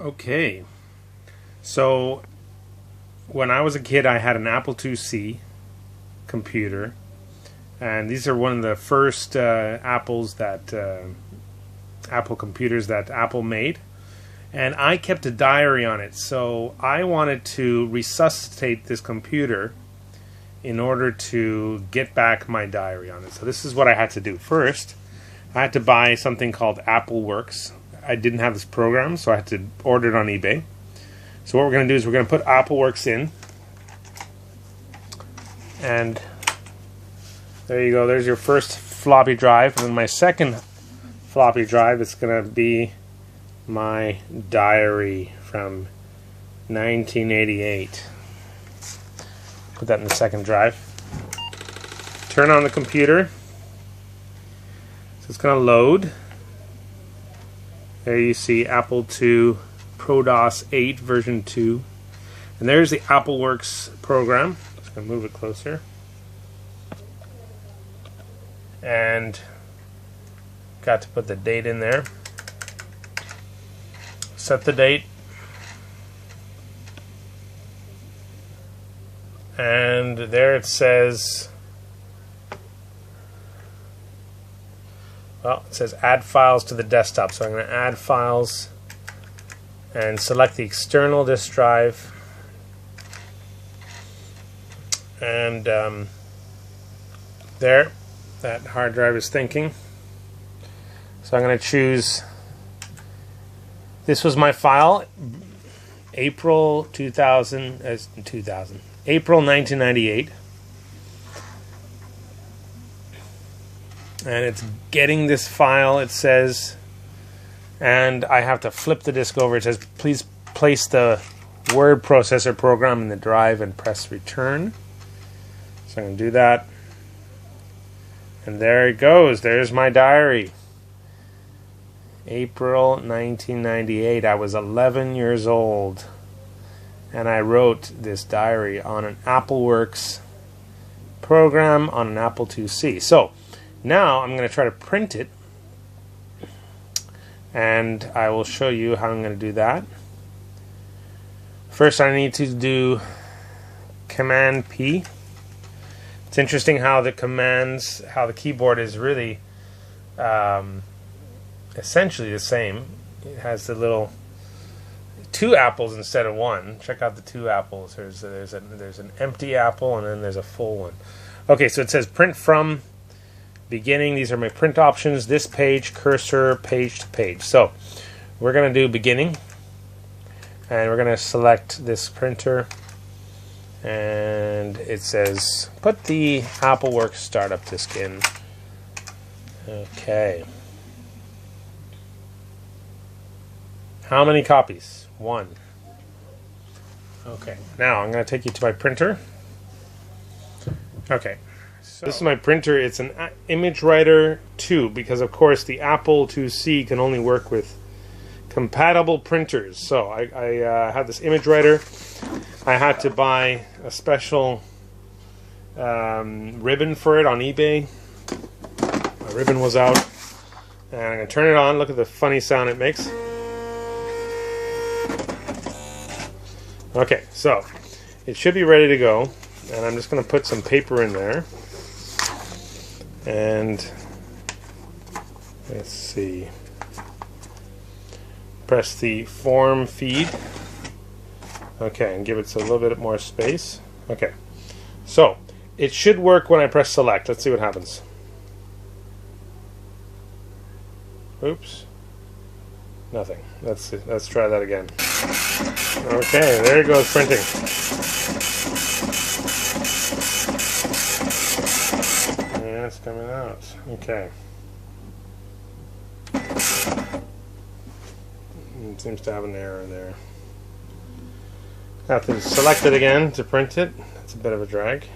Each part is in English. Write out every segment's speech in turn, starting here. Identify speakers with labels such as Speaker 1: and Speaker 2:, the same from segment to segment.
Speaker 1: Okay, so when I was a kid, I had an Apple IIc computer, and these are one of the first Apple computers that Apple made, and I kept a diary on it. So I wanted to resuscitate this computer in order to get back my diary on it. So this is what I had to do. First, I had to buy something called AppleWorks. I didn't have this program, so I had to order it on eBay. So what we're going to do is we're going to put AppleWorks in. And there you go. There's your first floppy drive. And then my second floppy drive is going to be my diary from 1988. Put that in the second drive. Turn on the computer. So it's going to load. There you see Apple II ProDOS 8 version 2. And there's the AppleWorks program. Just going to move it closer. And got to put the date in there. Set the date. And there it says, well, it says add files to the desktop. So I'm going to add files and select the external disk drive. And there, that hard drive is thinking. So I'm going to choose, this was my file, April 1998. And it's getting this file, it says, and I have to flip the disk over. It says, please place the word processor program in the drive and press return. So I'm going to do that. And there it goes. There's my diary. April 1998. I was 11 years old. And I wrote this diary on an AppleWorks program on an Apple IIc. So now I'm going to try to print it, and I will show you how I'm going to do that. First, I need to do Command P. It's interesting how the keyboard is really essentially the same. It has the little two apples instead of one. Check out the two apples. There's an empty apple, and then there's a full one. Okay, so it says print from beginning. These are my print options. This page, cursor, page to page. So we're going to do beginning, and we're going to select this printer, and it says put the AppleWorks startup disk in. Okay. How many copies? 1. Okay. Now I'm going to take you to my printer. Okay. So this is my printer. It's an Image Writer 2 because, of course, the Apple IIc can only work with compatible printers. So I have this Image Writer. I had to buy a special ribbon for it on eBay. My ribbon was out. And I'm going to turn it on. Look at the funny sound it makes. Okay, so it should be ready to go. And I'm just going to put some paper in there. And let's see. Press the form feed. Okay, and give it a little bit more space. Okay, so it should work when I press select. Let's see what happens. Oops. Nothing. Let's try that again. Okay, there it goes, printing. Yeah, it's coming out. Okay. It seems to have an error there. I have to select it again to print it. That's a bit of a drag.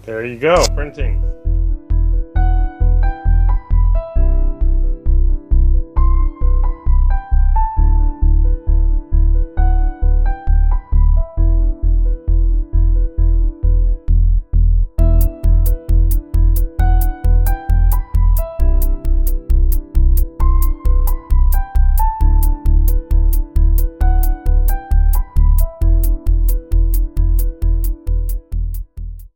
Speaker 1: There you go, printing.